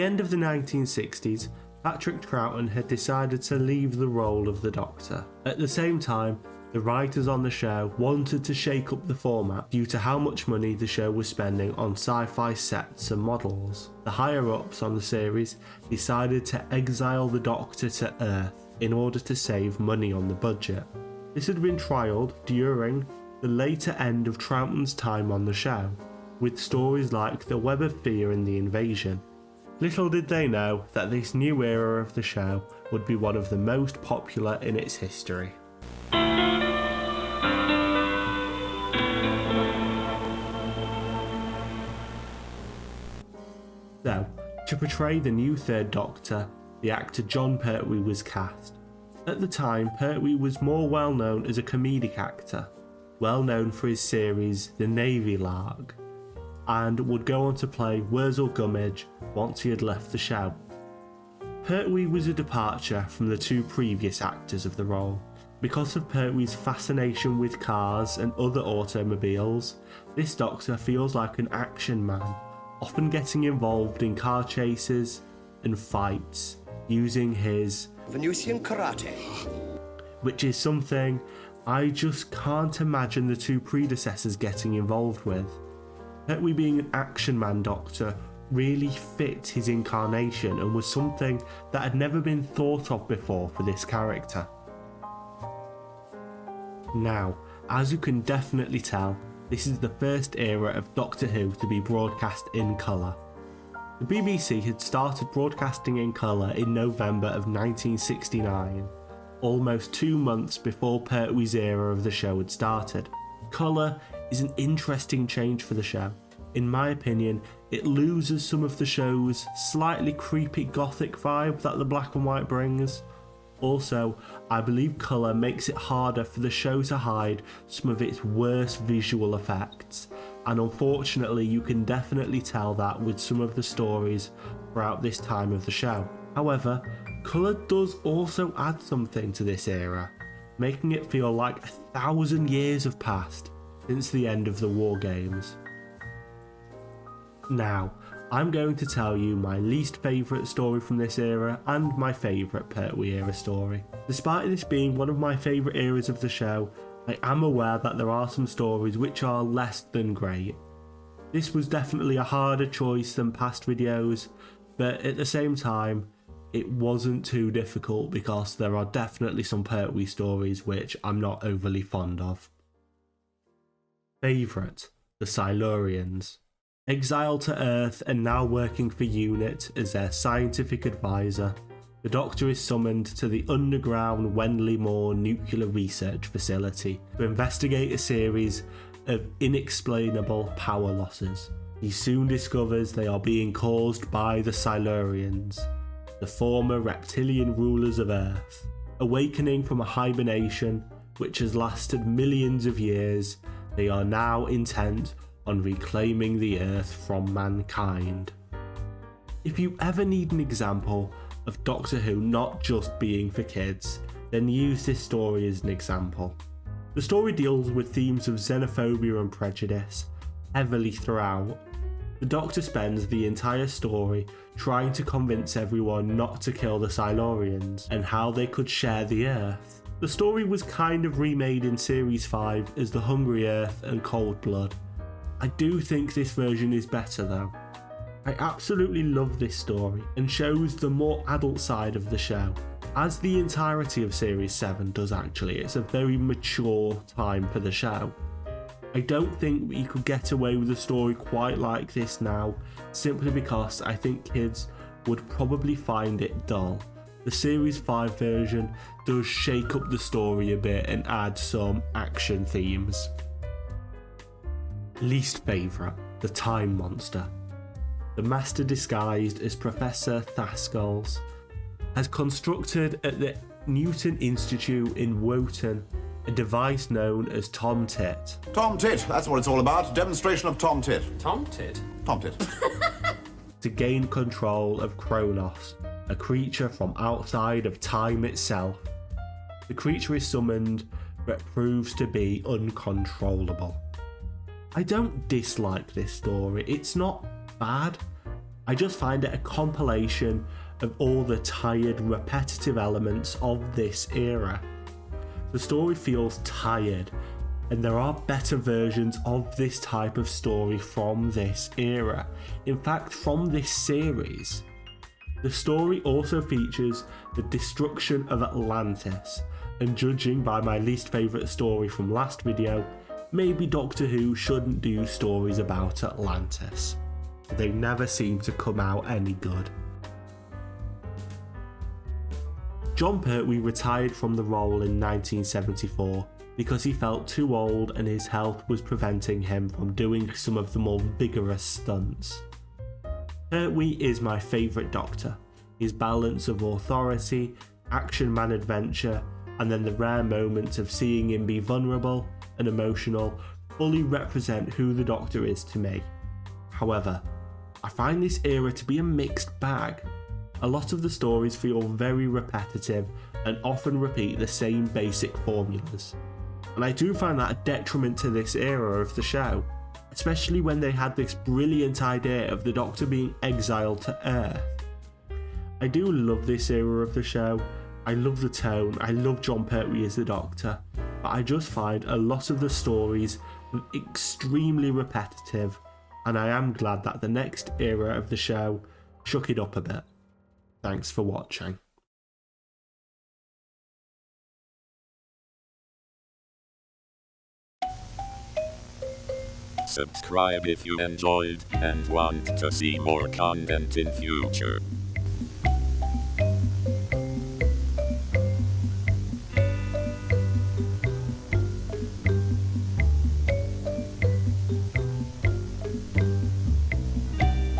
end of the 1960s, Patrick Troughton had decided to leave the role of the Doctor. At the same time, the writers on the show wanted to shake up the format due to how much money the show was spending on sci-fi sets and models. The higher-ups on the series decided to exile the Doctor to Earth in order to save money on the budget. This had been trialled during the later end of Troughton's time on the show, with stories like The Web of Fear and The Invasion. Little did they know that this new era of the show would be one of the most popular in its history. So, to portray the new Third Doctor, the actor Jon Pertwee was cast. At the time, Pertwee was more well known as a comedic actor, well known for his series The Navy Lark, and would go on to play Wurzel Gummidge once he had left the show. Pertwee was a departure from the two previous actors of the role. Because of Pertwee's fascination with cars and other automobiles, this Doctor feels like an action man, often getting involved in car chases and fights using his Venusian karate, which is something I just can't imagine the two predecessors getting involved with. Pertwee being an action man Doctor really fit his incarnation and was something that had never been thought of before for this character. Now, as you can definitely tell, this is the first era of Doctor Who to be broadcast in colour. The BBC had started broadcasting in colour in November of 1969, almost 2 months before Pertwee's era of the show had started. Colour is an interesting change for the show. In my opinion, it loses some of the show's slightly creepy gothic vibe that the black and white brings. Also, I believe colour makes it harder for the show to hide some of its worst visual effects, and unfortunately you can definitely tell that with some of the stories throughout this time of the show. However, colour does also add something to this era, making it feel like 1,000 years have passed since the end of the War Games. Now, I'm going to tell you my least favourite story from this era and my favourite Pertwee era story. Despite this being one of my favourite eras of the show, I am aware that there are some stories which are less than great. This was definitely a harder choice than past videos, but at the same time, it wasn't too difficult because there are definitely some Pertwee stories which I'm not overly fond of. Favourite: the Silurians. Exiled to Earth and now working for UNIT as their scientific advisor, the Doctor is summoned to the underground Wendley Moor nuclear research facility to investigate a series of inexplainable power losses. He soon discovers they are being caused by the Silurians, the former reptilian rulers of Earth. Awakening from a hibernation which has lasted millions of years, they are now intent on reclaiming the Earth from mankind. If you ever need an example of Doctor Who not just being for kids, then use this story as an example. The story deals with themes of xenophobia and prejudice heavily throughout. The Doctor spends the entire story trying to convince everyone not to kill the Silurians and how they could share the Earth. The story was kind of remade in Series 5 as The Hungry Earth and Cold Blood. I do think this version is better though. I absolutely love this story and shows the more adult side of the show, as the entirety of Series 7 does actually. It's a very mature time for the show. I don't think we could get away with a story quite like this now, simply because I think kids would probably find it dull. The Series 5 version does shake up the story a bit and add some action themes. Least favourite: the Time Monster. The Master disguised as Professor Thascals has constructed at the Newton Institute in Wotan a device known as Tom Tit. Tom Tit, that's what it's all about. Demonstration of Tom Tit. Tom Tit? Tom Tit. To gain control of Kronos, a creature from outside of time itself. The creature is summoned but proves to be uncontrollable. I don't dislike this story, it's not bad, I just find it a compilation of all the tired, repetitive elements of this era. The story feels tired, and there are better versions of this type of story from this era. In fact, from this series. The story also features the destruction of Atlantis, and judging by my least favourite story from last video, maybe Doctor Who shouldn't do stories about Atlantis. They never seem to come out any good. Jon Pertwee retired from the role in 1974 because he felt too old and his health was preventing him from doing some of the more vigorous stunts. Pertwee is my favourite Doctor. His balance of authority, action man adventure, and then the rare moments of seeing him be vulnerable and emotional fully represent who the Doctor is to me. However, I find this era to be a mixed bag. A lot of the stories feel very repetitive and often repeat the same basic formulas. And I do find that a detriment to this era of the show, especially when they had this brilliant idea of the Doctor being exiled to Earth. I do love this era of the show, I love the tone, I love Jon Pertwee as the Doctor, but I just find a lot of the stories extremely repetitive, and I am glad that the next era of the show shook it up a bit. Thanks for watching. Subscribe if you enjoyed and want to see more content in future.